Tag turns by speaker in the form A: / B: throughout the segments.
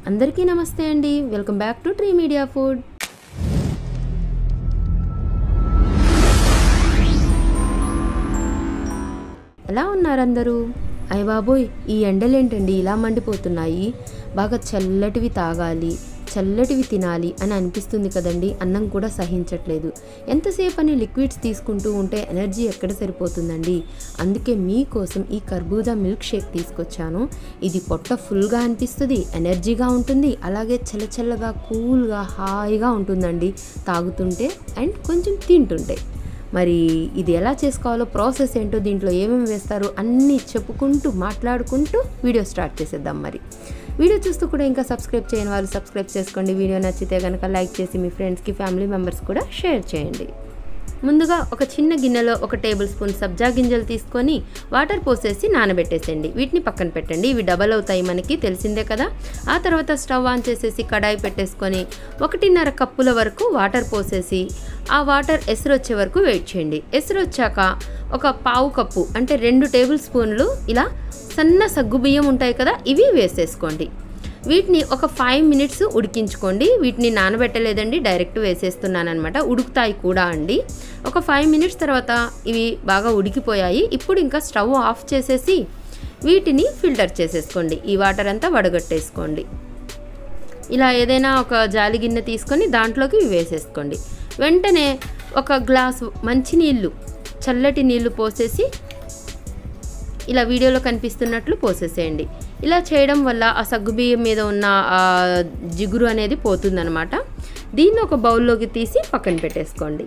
A: అందరికీ నమస్తే అండి. Welcome back to tree media food. ఎలా ఉన్నారు అందరూ? అయ్య బాబోయ్, ఈ ఎండలేంటండి ఇలా మండిపోతున్నాయి. బాగా చల్లటివి తాగాలి, చల్లటివి తినాలి అని అనిపిస్తుంది కదండి. అన్నం కూడా సహించట్లేదు. ఎంతసేపు అని లిక్విడ్స్ తీసుకుంటూ ఉంటే ఎనర్జీ ఎక్కడ సరిపోతుందండి. అందుకే మీకోసం ఈ కర్బూజా మిల్క్ షేక్ తీసుకొచ్చాను. ఇది పొట్ట ఫుల్గా అనిపిస్తుంది, ఎనర్జీగా ఉంటుంది, అలాగే చల్లచల్లగా కూల్గా హాయిగా ఉంటుందండి తాగుతుంటే అండ్ కొంచెం తింటుంటే. మరి ఇది ఎలా చేసుకోవాలో, ప్రాసెస్ ఏంటో, దీంట్లో ఏమేమి వేస్తారు అన్నీ చెప్పుకుంటూ మాట్లాడుకుంటూ వీడియో స్టార్ట్ చేసేద్దాం. మరి వీడియో చూస్తూ కూడా ఇంకా సబ్స్క్రైబ్ చేయని వాళ్ళు సబ్స్క్రైబ్ చేసుకోండి. వీడియో నచ్చితే కనుక లైక్ చేసి మీ ఫ్రెండ్స్కి, ఫ్యామిలీ మెంబర్స్ కూడా షేర్ చేయండి. ముందుగా ఒక చిన్న గిన్నెలో 1 టేబుల్ స్పూన్ సబ్జా గింజలు తీసుకొని వాటర్ పోసేసి నానబెట్టేసేయండి. వీటిని పక్కన పెట్టండి. ఇవి డబల్ అవుతాయి మనకి, తెలిసిందే కదా. ఆ తర్వాత స్టవ్ ఆన్ చేసేసి కడాయి పెట్టేసుకొని 1.5 కప్పుల వరకు వాటర్ పోసేసి ఆ వాటర్ ఎసురు వచ్చే వరకు వెయిట్ చేయండి. ఎసురు వచ్చాక ఒక పావు కప్పు అంటే 2 టేబుల్ స్పూన్లు ఇలా సన్న సగ్గుబియ్యం ఉంటాయి కదా, ఇవి వేసేసుకోండి. వీటిని ఒక 5 మినిట్స్ ఉడికించుకోండి. వీటిని నానబెట్టలేదండి, డైరెక్ట్ వేసేస్తున్నాను అనమాట. ఉడుకుతాయి కూడా అండి. ఒక 5 మినిట్స్ తర్వాత ఇవి బాగా ఉడికిపోయాయి. ఇప్పుడు ఇంకా స్టవ్ ఆఫ్ చేసేసి వీటిని ఫిల్టర్ చేసేసుకోండి. ఈ వాటర్ అంతా వడగట్టేసుకోండి. ఇలా ఏదైనా ఒక జాలి గిన్నె తీసుకొని దాంట్లోకి ఇవి వేసేసుకోండి. వెంటనే ఒక గ్లాసు మంచినీళ్ళు, చల్లటి నీళ్లు పోసేసి ఇలా వీడియోలో కనిపిస్తున్నట్లు పోసేసేయండి. ఇలా చేయడం వల్ల ఆ సగ్గుబియ్యం మీద ఉన్న జిగురు అనేది పోతుందనమాట. దీన్ని ఒక బౌల్లోకి తీసి పక్కన పెట్టేసుకోండి.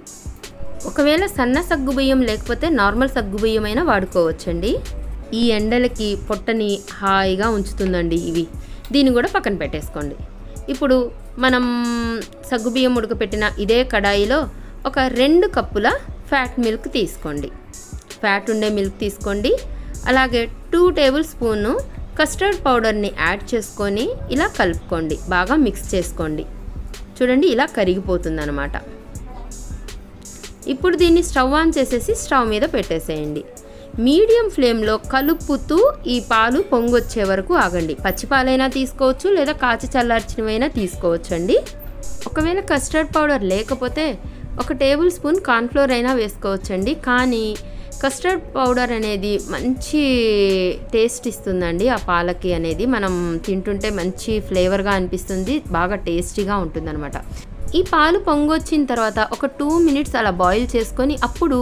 A: ఒకవేళ సన్న సగ్గుబియ్యం లేకపోతే నార్మల్ సగ్గుబియ్యం అయినా వాడుకోవచ్చండి. ఈ ఎండలకి పొట్టని హాయిగా ఉంచుతుందండి ఇవి. దీన్ని కూడా పక్కన పెట్టేసుకోండి. ఇప్పుడు మనం సగ్గుబియ్యం ఉడకపెట్టిన ఇదే కడాయిలో ఒక 2 కప్పుల ఫ్యాట్ మిల్క్ తీసుకోండి. ఫ్యాట్ ఉండే మిల్క్ తీసుకోండి. అలాగే 2 టేబుల్ స్పూను కస్టర్డ్ పౌడర్ని యాడ్ చేసుకొని ఇలా కలుపుకోండి. బాగా మిక్స్ చేసుకోండి. చూడండి, ఇలా కరిగిపోతుంది అనమాట. ఇప్పుడు దీన్ని స్టవ్ ఆన్ చేసేసి స్టవ్ మీద పెట్టేసేయండి. మీడియం ఫ్లేమ్లో కలుపుతూ ఈ పాలు పొంగొచ్చే వరకు ఆగండి. పచ్చిపాలైనా తీసుకోవచ్చు, లేదా కాచి చల్లార్చినవైనా తీసుకోవచ్చు అండి. ఒకవేళ కస్టర్డ్ పౌడర్ లేకపోతే 1 టేబుల్ స్పూన్ కార్న్ఫ్లోర్ అయినా వేసుకోవచ్చండి. కానీ కస్టర్డ్ పౌడర్ అనేది మంచి టేస్ట్ ఇస్తుందండి. ఆ పాలకి అనేది మనం తింటుంటే మంచి ఫ్లేవర్గా అనిపిస్తుంది, బాగా టేస్టీగా ఉంటుందన్నమాట. ఈ పాలు పొంగొచ్చిన తర్వాత ఒక 2 మినిట్స్ అలా బాయిల్ చేసుకొని అప్పుడు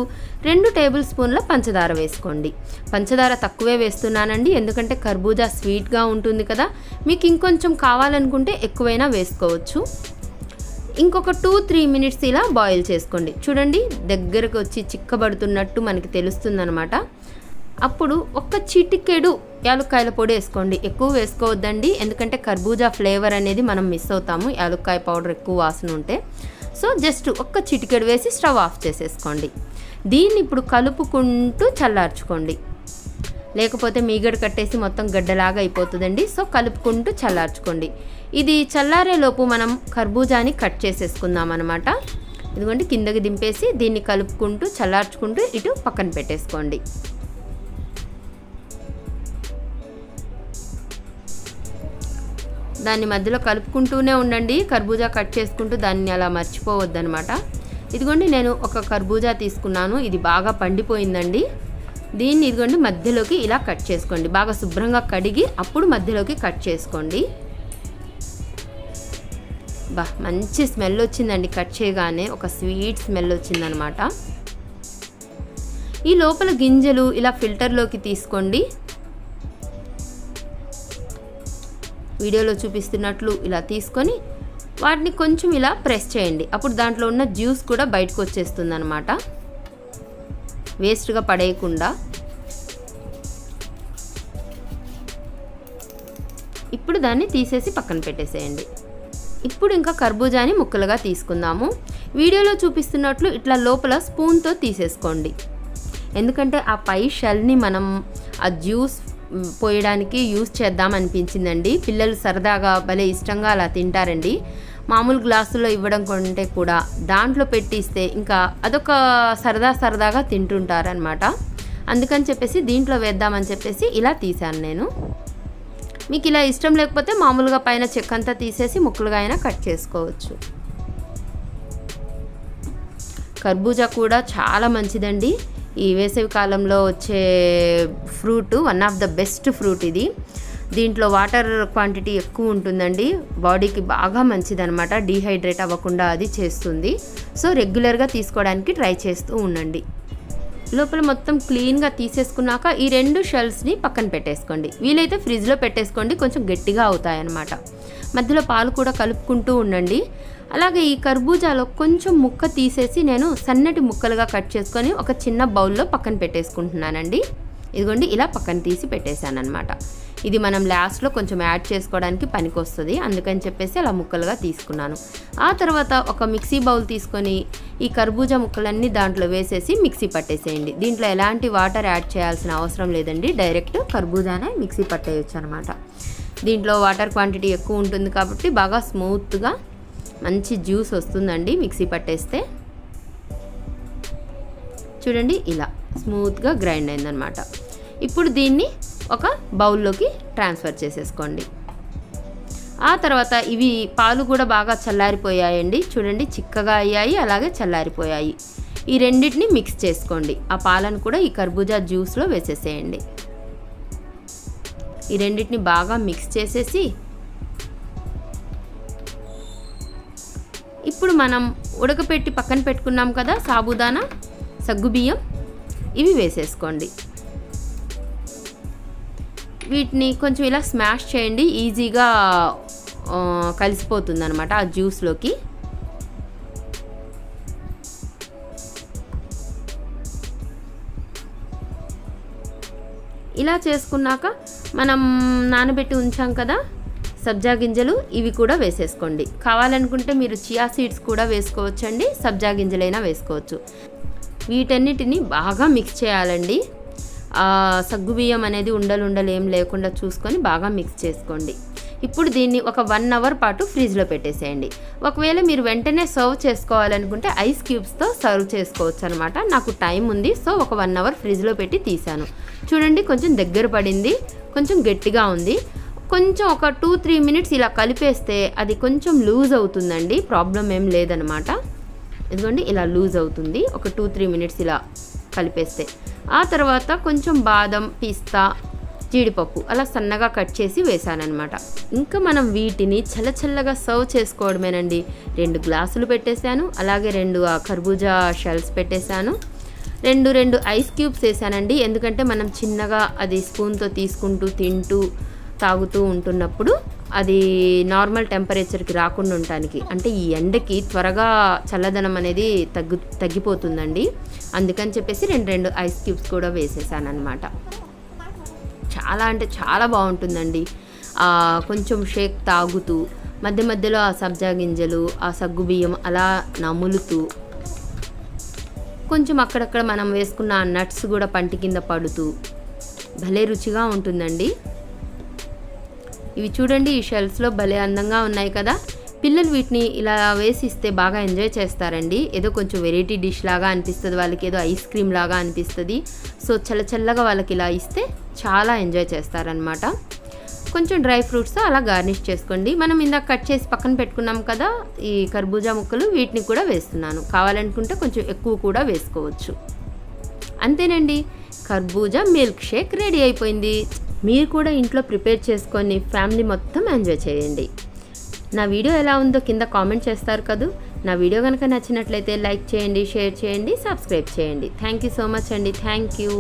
A: 2 టేబుల్ స్పూన్ల పంచదార వేసుకోండి. పంచదార తక్కువే వేస్తున్నానండి, ఎందుకంటే కర్బూజా స్వీట్గా ఉంటుంది కదా. మీకు ఇంకొంచెం కావాలనుకుంటే ఎక్కువైనా వేసుకోవచ్చు. ఇంకొక 2-3 మినిట్స్ ఇలా బాయిల్ చేసుకోండి. చూడండి, దగ్గరకు వచ్చి చిక్కబడుతున్నట్టు మనకి తెలుస్తుందనమాట. అప్పుడు ఒక చిటికెడు యాలుక్కాయల పొడి వేసుకోండి. ఎక్కువ వేసుకోవద్దండి, ఎందుకంటే కర్బూజా ఫ్లేవర్ అనేది మనం మిస్ అవుతాము యాలుక్కాయ పౌడర్ ఎక్కువ వాసన ఉంటే. సో జస్ట్ ఒక్క చిటికెడు వేసి స్టవ్ ఆఫ్ చేసేసుకోండి. దీన్ని ఇప్పుడు కలుపుకుంటూ చల్లార్చుకోండి, లేకపోతే మీగడ కట్టేసి మొత్తం గడ్డలాగా అయిపోతుందండి. సో కలుపుకుంటూ చల్లార్చుకోండి. ఇది చల్లారేలోపు మనం కర్బూజాని కట్ చేసేసుకుందాం అనమాట. ఇదిగోండి, కిందకి దింపేసి దీన్ని కలుపుకుంటూ చల్లార్చుకుంటూ ఇటు పక్కన పెట్టేసుకోండి. దాన్ని మధ్యలో కలుపుకుంటూనే ఉండండి, కర్బూజా కట్ చేసుకుంటూ, దాన్ని అలా మర్చిపోవద్దనమాట. ఇదిగోండి, నేను ఒక కర్బూజా తీసుకున్నాను. ఇది బాగా పండిపోయిందండి. దీన్ని ఇదిగోండి మధ్యలోకి ఇలా కట్ చేసుకోండి. బాగా శుభ్రంగా కడిగి అప్పుడు మధ్యలోకి కట్ చేసుకోండి. మంచి స్మెల్ వచ్చిందండి. కట్ చేయగానే ఒక స్వీట్ స్మెల్ వచ్చిందనమాట. ఈ లోపల గింజలు ఇలా ఫిల్టర్లోకి తీసుకోండి. వీడియోలో చూపిస్తున్నట్లు ఇలా తీసుకొని వాటిని కొంచెం ఇలా ప్రెస్ చేయండి. అప్పుడు దాంట్లో ఉన్న జ్యూస్ కూడా బయటకు వచ్చేస్తుంది అనమాట, వేస్ట్గా పడేయకుండా. ఇప్పుడు దాన్ని తీసేసి పక్కన పెట్టేసేయండి. ఇప్పుడు ఇంకా కర్బూజాని ముక్కలుగా తీసుకుందాము. వీడియోలో చూపిస్తున్నట్లు ఇట్లా లోపల స్పూన్తో తీసేసుకోండి, ఎందుకంటే ఆ పై షెల్ని మనం ఆ జ్యూస్ పోయడానికి యూజ్ చేద్దాం అనిపించిందండి. పిల్లలు సరదాగా భలే ఇష్టంగా అలా తింటారండి. మామూలు గ్లాసులో ఇవ్వడం కొంటే కూడా దాంట్లో పెట్టిస్తే ఇంకా అదొక సరదాగా తింటుంటారనమాట. అందుకని చెప్పేసి దీంట్లో వేద్దామని చెప్పేసి ఇలా తీశాను నేను. మీకు ఇలా ఇష్టం లేకపోతే మామూలుగా పైన చెక్క అంతా తీసేసి ముక్కలుగా అయినా కట్ చేసుకోవచ్చు. కర్బూజా కూడా చాలా మంచిదండి. ఈ వేసవి కాలంలో వచ్చే fruit one of the best fruit ఇది. దీంట్లో వాటర్ క్వాంటిటీ ఎక్కువ ఉంటుందండి, బాడీకి బాగా మంచిదనమాట, డీహైడ్రేట్ అవ్వకుండా అది చేస్తుంది. సో రెగ్యులర్గా తీసుకోవడానికి ట్రై చేస్తూ ఉండండి. లోపల మొత్తం క్లీన్గా తీసేసుకున్నాక ఈ 2 షెల్స్ని పక్కన పెట్టేసుకోండి. వీలైతే ఫ్రిడ్జ్లో పెట్టేసుకోండి, కొంచెం గట్టిగా అవుతాయన్నమాట. మధ్యలో పాలు కూడా కలుపుకుంటూ ఉండండి. అలాగే ఈ కర్బూజాలో కొంచెం ముక్క తీసేసి నేను సన్నటి ముక్కలుగా కట్ చేసుకొని ఒక చిన్న బౌల్లో పక్కన పెట్టేసుకుంటున్నానండి. ఇదిగోండి ఇలా పక్కన తీసి పెట్టేశాను అనమాట. ఇది మనం లాస్ట్లో కొంచెం యాడ్ చేసుకోవడానికి పనికొస్తుంది, అందుకని చెప్పేసి అలా ముక్కలుగా తీసుకున్నాను. ఆ తర్వాత ఒక మిక్సీ బౌల్ తీసుకొని ఈ కర్బూజా ముక్కలన్నీ దాంట్లో వేసేసి మిక్సీ పట్టేసేయండి. దీంట్లో ఎలాంటి వాటర్ యాడ్ చేయాల్సిన అవసరం లేదండి, డైరెక్ట్ కర్బూజానే మిక్సీ పట్టేయచ్చు అనమాట. దీంట్లో వాటర్ క్వాంటిటీ ఎక్కువ ఉంటుంది కాబట్టి బాగా స్మూత్గా మంచి జ్యూస్ వస్తుందండి మిక్సీ పట్టేస్తే. చూడండి ఇలా స్మూత్గా గ్రైండ్ అయిందనమాట. ఇప్పుడు దీన్ని ఒక బౌల్లోకి ట్రాన్స్ఫర్ చేసేసుకోండి. ఆ తర్వాత ఇవి పాలు కూడా బాగా చల్లారిపోయాయండి. చూడండి చిక్కగా అయ్యాయి, అలాగే చల్లారిపోయాయి. ఈ రెండింటిని మిక్స్ చేసుకోండి. ఆ పాలను కూడా ఈ కర్బూజా జ్యూస్లో వేసేసేయండి. ఈ రెండింటిని బాగా మిక్స్ చేసేసి ఇప్పుడు మనం ఉడకపెట్టి పక్కన పెట్టుకున్నాం కదా సాబుదానా, సగ్గుబియ్యం, ఇవి వేసేసుకోండి. వీటిని కొంచెం ఇలా స్మాష్ చేయండి, ఈజీగా కలిసిపోతుంది అనమాట ఆ జ్యూస్లోకి. ఇలా చేసుకున్నాక మనం నానబెట్టి ఉంచాం కదా సబ్జా గింజలు, ఇవి కూడా వేసేసుకోండి. కావాలనుకుంటే మీరు చియా సీడ్స్ కూడా వేసుకోవచ్చండి, సబ్జా గింజలైనా వేసుకోవచ్చు. వీటన్నిటిని బాగా మిక్స్ చేయాలండి. సగ్గుబియ్యం అనేది ఉండలు ఏం లేకుండా చూసుకొని బాగా మిక్స్ చేసుకోండి. ఇప్పుడు దీన్ని ఒక 1 అవర్ పాటు ఫ్రిడ్జ్లో పెట్టేసేయండి. ఒకవేళ మీరు వెంటనే సర్వ్ చేసుకోవాలనుకుంటే ఐస్ క్యూబ్స్తో సర్వ్ చేసుకోవచ్చు అనమాట. నాకు టైం ఉంది, సో ఒక 1 అవర్ ఫ్రిడ్జ్లో పెట్టి తీసాను. చూడండి కొంచెం దగ్గర పడింది, కొంచెం గట్టిగా ఉంది. కొంచెం ఒక 2-3 మినిట్స్ ఇలా కలిపేస్తే అది కొంచెం లూజ్ అవుతుందండి, ప్రాబ్లం ఏం లేదనమాట. ఇదిగోండి ఇలా లూజ్ అవుతుంది ఒక 2-3 మినిట్స్ ఇలా కలిపేస్తే. ఆ తర్వాత కొంచెం బాదం, పిస్తా, జీడిపప్పు అలా సన్నగా కట్ చేసి వేసానమాట. ఇంకా మనం వీటిని చల్లచల్లగా సర్వ్ చేసుకోవడమేనండి. 2 గ్లాసులు పెట్టేశాను, అలాగే 2 కర్బూజా షెల్స్ పెట్టేశాను, 2 ఐస్ క్యూబ్స్ వేసానండి. ఎందుకంటే మనం చిన్నగా అది స్పూన్తో తీసుకుంటూ తింటూ తాగుతూ ఉంటున్నప్పుడు అది నార్మల్ టెంపరేచర్కి రాకుండా ఉండటానికి, అంటే ఈ ఎండకి త్వరగా చల్లదనం అనేది తగ్గిపోతుందండి. అందుకని చెప్పేసి 2 ఐస్ క్యూబ్స్ కూడా వేసేసాను అనమాట. చాలా అంటే చాలా బాగుంటుందండి. కొంచెం షేక్ తాగుతూ మధ్య మధ్యలో ఆ సబ్జా గింజలు, ఆ సగ్గుబియ్యం అలా నములుతూ, కొంచెం అక్కడక్కడ మనం వేసుకున్న నట్స్ కూడా పంటి కింద పడుతూ భలే రుచిగా ఉంటుందండి. ఇవి చూడండి ఈ షెల్స్లో భలే అందంగా ఉన్నాయి కదా. పిల్లలు వీటిని ఇలా వేసిస్తే బాగా ఎంజాయ్ చేస్తారండి. ఏదో కొంచెం వెరైటీ డిష్ లాగా అనిపిస్తుంది వాళ్ళకి, ఏదో ఐస్ క్రీమ్ లాగా అనిపిస్తుంది. సో చల్లచల్లగా వాళ్ళకి ఇలా ఇస్తే చాలా ఎంజాయ్ చేస్తారనమాట. కొంచెం డ్రై ఫ్రూట్స్తో అలా గార్నిష్ చేసుకోండి. మనం ఇందాక కట్ చేసి పక్కన పెట్టుకున్నాం కదా ఈ కర్బూజా ముక్కలు, వీటిని కూడా వేస్తున్నాను. కావాలనుకుంటే కొంచెం ఎక్కువ కూడా వేసుకోవచ్చు. అంతేనండి, కర్బూజా మిల్క్ షేక్ రెడీ అయిపోయింది. మీరు కూడా ఇంట్లో ప్రిపేర్ చేసుకొని ఫ్యామిలీ మొత్తం ఎంజాయ్ చేయండి. నా వీడియో ఎలా ఉందో కింద కామెంట్ చేస్తారు కదా. నా వీడియో కనుక నచ్చినట్లయితే లైక్ చేయండి, షేర్ చేయండి, సబ్స్క్రైబ్ చేయండి. థ్యాంక్ యూ సో మచ్ అండి. Thank you.